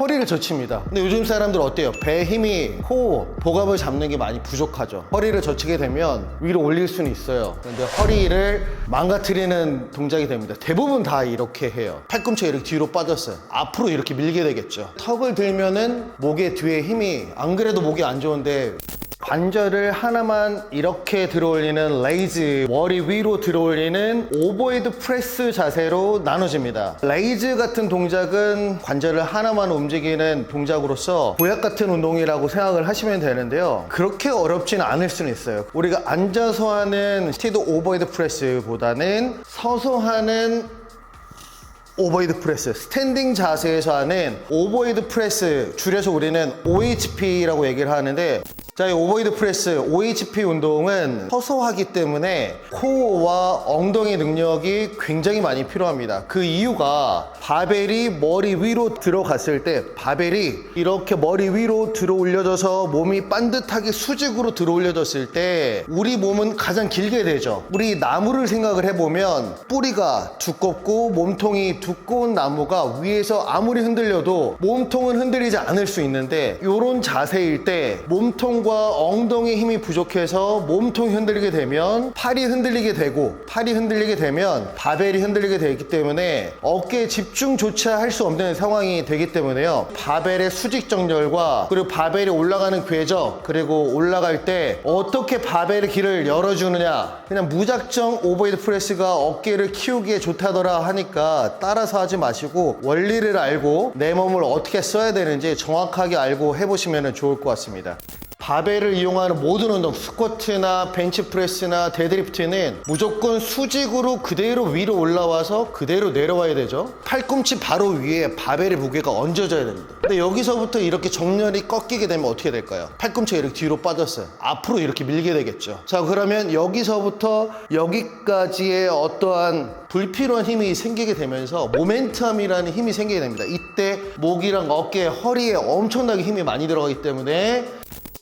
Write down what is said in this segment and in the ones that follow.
허리를 젖힙니다. 근데 요즘 사람들 어때요? 배 힘이 코, 복압을 잡는 게 많이 부족하죠. 허리를 젖히게 되면 위로 올릴 수는 있어요. 그런데 허리를 망가뜨리는 동작이 됩니다. 대부분 다 이렇게 해요. 팔꿈치가 이렇게 뒤로 빠졌어요. 앞으로 이렇게 밀게 되겠죠. 턱을 들면은 목의 뒤에 힘이, 안 그래도 목이 안 좋은데 관절을 하나만 이렇게 들어올리는 레이즈, 머리 위로 들어올리는 오버헤드 프레스 자세로 나눠집니다. 레이즈 같은 동작은 관절을 하나만 움직이는 동작으로서 보약 같은 운동이라고 생각을 하시면 되는데요. 그렇게 어렵지는 않을 수는 있어요. 우리가 앉아서 하는 스티드 오버헤드 프레스보다는 서서 하는 오버헤드 프레스, 스탠딩 자세에서 하는 오버헤드 프레스, 줄여서 우리는 OHP라고 얘기를 하는데, 자, 이 오버헤드 프레스, OHP 운동은 서서 하기 때문에 코어와 엉덩이 능력이 굉장히 많이 필요합니다. 그 이유가 바벨이 머리 위로 들어갔을 때, 바벨이 이렇게 머리 위로 들어 올려져서 몸이 반듯하게 수직으로 들어 올려졌을 때 우리 몸은 가장 길게 되죠. 우리 나무를 생각을 해보면 뿌리가 두껍고 몸통이 두꺼운 나무가 위에서 아무리 흔들려도 몸통은 흔들리지 않을 수 있는데, 이런 자세일 때 몸통과 엉덩이 힘이 부족해서 몸통이 흔들리게 되면 팔이 흔들리게 되고, 팔이 흔들리게 되면 바벨이 흔들리게 되기 때문에 어깨에 집중조차 할 수 없는 상황이 되기 때문에요. 바벨의 수직 정렬과 그리고 바벨이 올라가는 궤적, 그리고 올라갈 때 어떻게 바벨의 길을 열어주느냐, 그냥 무작정 오버헤드 프레스가 어깨를 키우기에 좋다더라 하니까 따라서 하지 마시고 원리를 알고 내 몸을 어떻게 써야 되는지 정확하게 알고 해보시면 좋을 것 같습니다. 바벨을 이용하는 모든 운동, 스쿼트나 벤치프레스나 데드리프트는 무조건 수직으로 그대로 위로 올라와서 그대로 내려와야 되죠. 팔꿈치 바로 위에 바벨의 무게가 얹어져야 됩니다. 근데 여기서부터 이렇게 정렬이 꺾이게 되면 어떻게 될까요? 팔꿈치가 이렇게 뒤로 빠졌어요. 앞으로 이렇게 밀게 되겠죠. 자, 그러면 여기서부터 여기까지의 어떠한 불필요한 힘이 생기게 되면서 모멘텀이라는 힘이 생기게 됩니다. 이때 목이랑 어깨, 허리에 엄청나게 힘이 많이 들어가기 때문에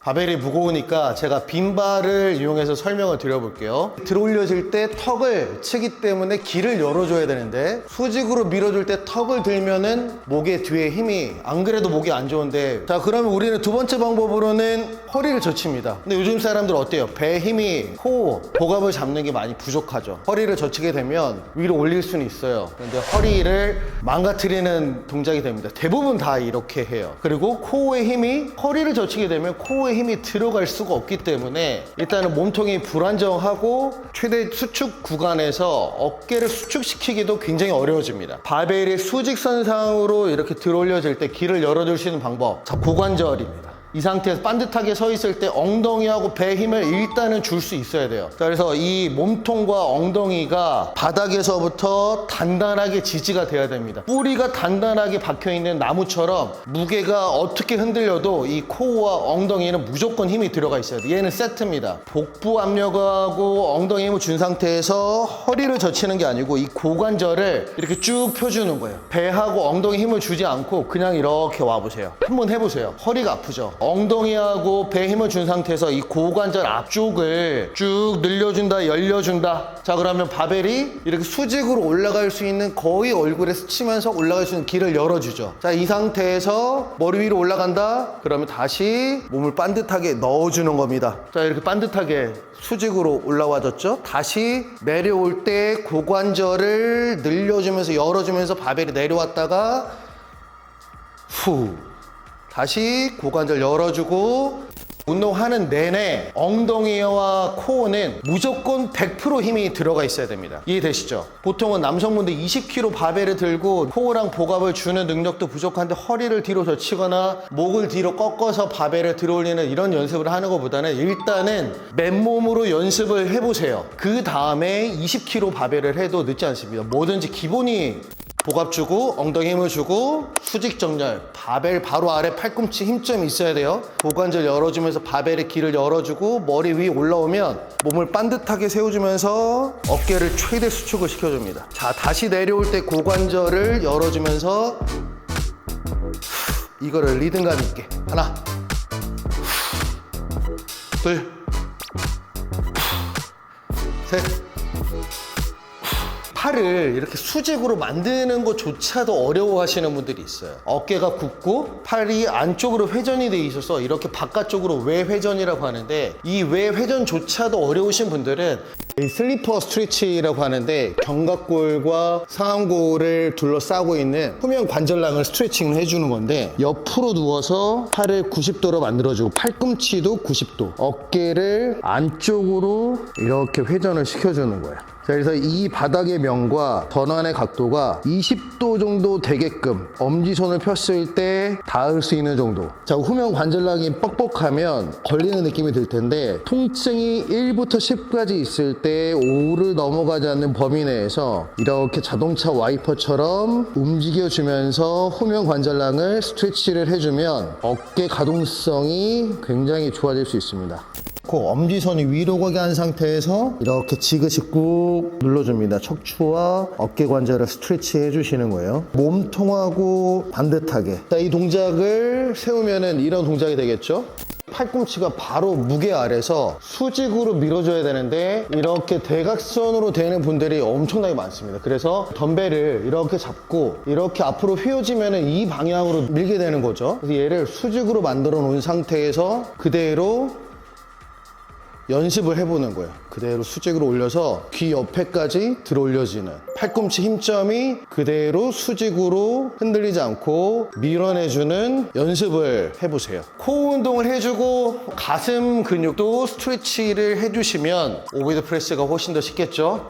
바벨이 무거우니까 제가 빈바를 이용해서 설명을 드려볼게요. 들어올려질 때 턱을 치기 때문에 길을 열어줘야 되는데, 수직으로 밀어줄 때 턱을 들면은 목의 뒤에 힘이, 안 그래도 목이 안 좋은데, 자, 그러면 우리는 두 번째 방법으로는 허리를 젖힙니다. 근데 요즘 사람들 어때요? 배 힘이 코, 복압을 잡는 게 많이 부족하죠. 허리를 젖히게 되면 위로 올릴 수는 있어요. 그런데 허리를 망가뜨리는 동작이 됩니다. 대부분 다 이렇게 해요. 그리고 코어의 힘이, 허리를 젖히게 되면 코어의 힘이 들어갈 수가 없기 때문에 일단은 몸통이 불안정하고 최대 수축 구간에서 어깨를 수축시키기도 굉장히 어려워집니다. 바벨이 수직선상으로 이렇게 들어올려질 때 길을 열어줄 수 있는 방법, 자, 고관절입니다. 이 상태에서 반듯하게 서 있을 때 엉덩이하고 배 힘을 일단은 줄 수 있어야 돼요. 자, 그래서 이 몸통과 엉덩이가 바닥에서부터 단단하게 지지가 돼야 됩니다. 뿌리가 단단하게 박혀있는 나무처럼 무게가 어떻게 흔들려도 이 코어와 엉덩이는 무조건 힘이 들어가 있어야 돼요. 얘는 세트입니다. 복부 압력하고 엉덩이 힘을 준 상태에서 허리를 젖히는 게 아니고 이 고관절을 이렇게 쭉 펴주는 거예요. 배하고 엉덩이 힘을 주지 않고 그냥 이렇게 와보세요. 한번 해보세요. 허리가 아프죠? 엉덩이하고 배 힘을 준 상태에서 이 고관절 앞쪽을 쭉 늘려준다, 열려준다. 자, 그러면 바벨이 이렇게 수직으로 올라갈 수 있는, 거의 얼굴에 스치면서 올라갈 수 있는 길을 열어주죠. 자, 이 상태에서 머리 위로 올라간다. 그러면 다시 몸을 반듯하게 넣어주는 겁니다. 자, 이렇게 반듯하게 수직으로 올라와졌죠? 다시 내려올 때 고관절을 늘려주면서 열어주면서 바벨이 내려왔다가 후, 다시 고관절 열어주고, 운동하는 내내 엉덩이와 코어는 무조건 100% 힘이 들어가 있어야 됩니다. 이해되시죠? 보통은 남성분들 20kg 바벨을 들고 코어랑 복압을 주는 능력도 부족한데 허리를 뒤로 젖히거나 목을 뒤로 꺾어서 바벨을 들어올리는 이런 연습을 하는 것보다는 일단은 맨몸으로 연습을 해보세요. 그 다음에 20kg 바벨을 해도 늦지 않습니다. 뭐든지 기본이 복압 주고 엉덩이 힘을 주고 수직 정렬, 바벨 바로 아래 팔꿈치 힘점이 있어야 돼요. 고관절 열어주면서 바벨의 길을 열어주고 머리 위 올라오면 몸을 반듯하게 세워주면서 어깨를 최대 수축을 시켜줍니다. 자, 다시 내려올 때 고관절을 열어주면서 이거를 리듬감 있게 하나, 둘, 셋, 팔을 이렇게 수직으로 만드는 것조차도 어려워하시는 분들이 있어요. 어깨가 굽고 팔이 안쪽으로 회전이 돼 있어서 이렇게 바깥쪽으로 외회전이라고 하는데, 이 외회전조차도 어려우신 분들은 이 슬리퍼 스트레치라고 하는데, 견갑골과 상완골을 둘러싸고 있는 후면 관절랑을 스트레칭을 해주는 건데, 옆으로 누워서 팔을 90도로 만들어주고 팔꿈치도 90도, 어깨를 안쪽으로 이렇게 회전을 시켜주는 거예요. 자, 그래서 이 바닥의 면과 전환의 각도가 20도 정도 되게끔 엄지손을 폈을 때 닿을 수 있는 정도. 자, 후면 관절랑이 뻑뻑하면 걸리는 느낌이 들 텐데, 통증이 1부터 10까지 있을 때 5를 넘어가지 않는 범위 내에서 이렇게 자동차 와이퍼처럼 움직여주면서 후면 관절랑을 스트레치를 해주면 어깨 가동성이 굉장히 좋아질 수 있습니다. 엄지손이 위로 가게 한 상태에서 이렇게 지그시 꾹 눌러줍니다. 척추와 어깨 관절을 스트레치 해주시는 거예요. 몸통하고 반듯하게. 자, 이 동작을 세우면은 이런 동작이 되겠죠? 팔꿈치가 바로 무게 아래서 수직으로 밀어줘야 되는데, 이렇게 대각선으로 되는 분들이 엄청나게 많습니다. 그래서 덤벨을 이렇게 잡고 이렇게 앞으로 휘어지면은 이 방향으로 밀게 되는 거죠. 그래서 얘를 수직으로 만들어 놓은 상태에서 그대로 연습을 해보는 거예요. 그대로 수직으로 올려서 귀 옆에까지 들어 올려지는, 팔꿈치 힘점이 그대로 수직으로 흔들리지 않고 밀어내주는 연습을 해보세요. 코 운동을 해주고 가슴 근육도 스트레치를 해주시면 오버헤드 프레스가 훨씬 더 쉽겠죠?